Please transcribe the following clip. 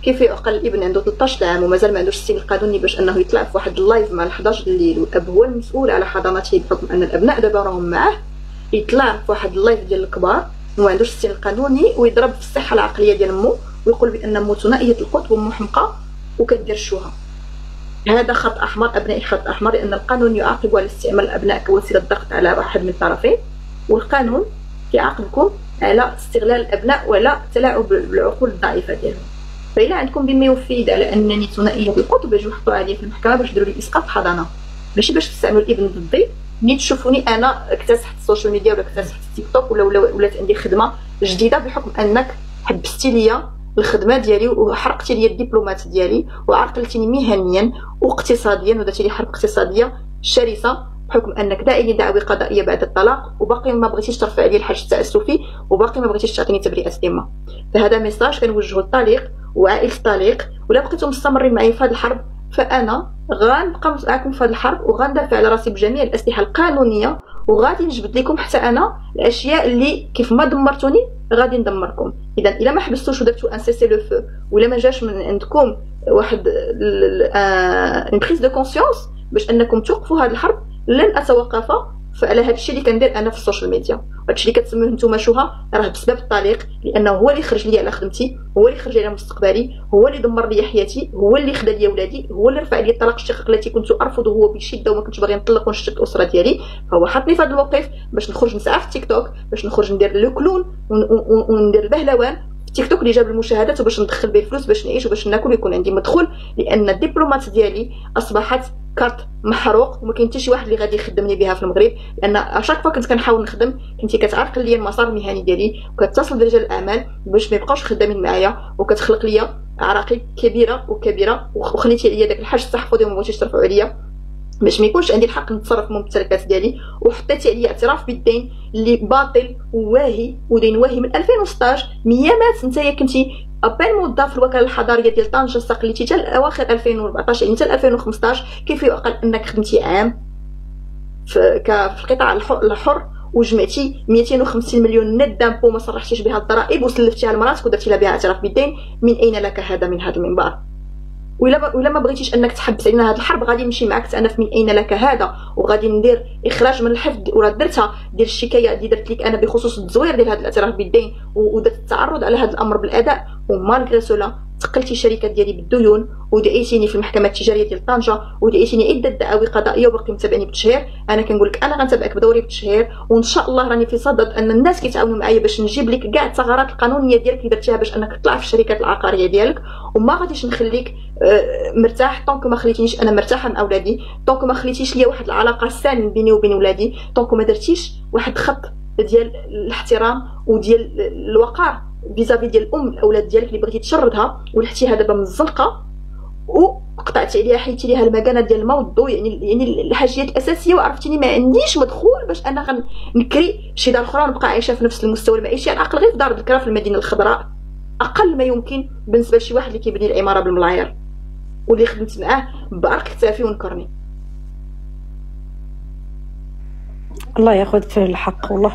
كيف يعقل الابن عنده 13 عام ومازال ما عندوش السن القانوني باش انه يطلع في واحد اللايف مع 11 الليل، والاب هو المسؤول على حضانته بحكم ان الابناء دابا راهم معاه، يطلع في واحد اللايف ديال الكبار وما عندوش السن القانوني ويضرب في الصحه العقليه ديال امه ويقول بان امه ثنائيه القطب ومحمقه وكدير الشوهه. هذا خط احمر ابنائي، خط احمر، لان القانون يعاقب على استعمال الابناء كوسيله ضغط على واحد من الطرفين، والقانون يعاقبكم على استغلال الابناء ولا التلاعب بالعقول الضعيفه ديالهم. فإلا عندكم بما يفيد على انني ثنائيه القطب اجيو حطوها عليا في المحكمه باش ديروا لي اسقاط حضانه، ماشي باش تستعملوا الابن ضدي. ملي تشوفوني انا اكتسحت السوشيال ميديا ولا اكتسحت التيك توك ولات عندي خدمه جديده بحكم انك حبستي ليا الخدمه ديالي وحرقتي لي الدبلومات ديالي وعرقلتيني مهنيا واقتصاديا ودرتي لي حرب اقتصاديه شرسه بحكم انك داعي لدعوى قضائيه بعد الطلاق وباقي ما بغيتيش ترفع عليا الحاج التعسفي وباقي ما بغيتيش تعطيني تبرئه ذمه. فهذا ميساج كنوجهه للطليق وعائله الطليق، ولا بقيتم مستمرين معايا في هذه الحرب فانا غنبقى معكم في هذه الحرب وغندافع على راسي بجميع الاسلحه القانونيه، وغادي نجبد لكم حتى انا الاشياء اللي كيف ما دمرتوني غادي ندمركم. اذا الا ما حبستوش ودرتو ان سيسي لو فو ولا ما جاش من عندكم واحد ان بريز دو كونسيونس باش انكم توقفوا هذه الحرب، لن اتوقف فعلى هذا الشيء اللي كندير انا في السوشيال ميديا. هذا الشيء اللي كتسموه نتوما شوهه راه بسبب الطليق، لانه هو اللي خرج لي على خدمتي، هو اللي خرج لي على مستقبلي، هو اللي دمر لي حياتي، هو اللي خدا لي ولادي، هو اللي رفع لي الطلاق الشقيق التي كنت ارفضه هو بشده وما كنتش باغي نطلق ونشتت الاسره ديالي. فهو حطني في هذا الموقف باش نخرج نسعى في التيك توك، باش نخرج ندير لو كلون وندير البهلوان في التيك توك اللي جاب المشاهدات وباش ندخل به الفلوس باش نعيش وباش ناكل ويكون عندي مدخول، لان الدبلومات ديالي اصبحت كارت محروق وما كاين حتى شي واحد اللي غادي يخدمني بها في المغرب. لان اشاك فوا كنت كنحاول نخدم كنتي كتعرق ليا المسار المهني ديالي وكتصل برجال الاعمال باش ما يبقاوش خدامين معايا وكتخلق ليا عراقيل كبيره وكبيره، وخليتي عليا داك الحاج التحفظي وما بغيتيش ترفعوا عليا باش ما يكونش عندي الحق نتصرف في الممتلكات ديالي، وحطيتي عليا اعتراف بالدين اللي باطل وواهي ودين واهي من 2016. ميامات نتايا كنتي ابان موظف في الوكاله الحضاريه ديال طنجه استقلتي حتى اواخر 2014 يعني حتى 2015. كيف يعقل انك خدمتي عام في القطاع الحر وجمعتي 250 مليون نت دامبو ما صرحتيش بها الضرائب وسلفتيها لمراتك ودرتي لها بها اعتراف بالدين؟ من اين لك هذا من هذا المنبر؟ ولا ما بغيتيش انك تحبس علينا هذه الحرب غادي نمشي معك انا في من اين لك هذا، وغادي ندير اخراج من الحفظ وراه درتها ديال الشكايه اللي درت لك انا بخصوص التزوير ديال هذا الاعتراف بالدين ودرت التعرض على هذا الامر بالاداء. ومالغري سولا تقلتي الشركه ديالي بالديون ودعيتيني في المحكمه التجاريه ديال طنجه ودعيتيني عده دعاوي قضائيه وباقي متابعني بالتشهير. انا كنقول لك انا غنتابعك بدوري بالتشهير وان شاء الله راني في صدد ان الناس كيتعاونوا معايا باش نجيب لك كاع الثغرات القانونيه ديالك اللي درتيها باش انك تطلع في الشركات العقاريه ديالك، وما غاديش نخليك مرتاح طونك ما خليتينيش انا مرتاحه مع اولادي، طونك ما خليتيش ليا واحد العلاقه سالمه بيني وبين ولادي، طونك ما درتيش واحد خط ديال الاحترام وديال الوقار فيزافي ديال الام الاولاد ديالك اللي بغيتي تشردها ولحتيها دابا من الزنقه وقطعتي عليها حيتي ليها المكانه ديال الماء والضوء، يعني الحاجيات الاساسيه، وعرفتيني ما عنديش مدخول باش انا غنكري شي دار اخرى ونبقى عايشه في نفس المستوى المعيشي على الاقل غير في دار الذكرى في المدينه الخضراء اقل ما يمكن بالنسبه لشي واحد اللي كيبني العماره بالملاير واللي خدمت معاه بعرق كتافي ونكرني. الله ياخذ في الحق والله.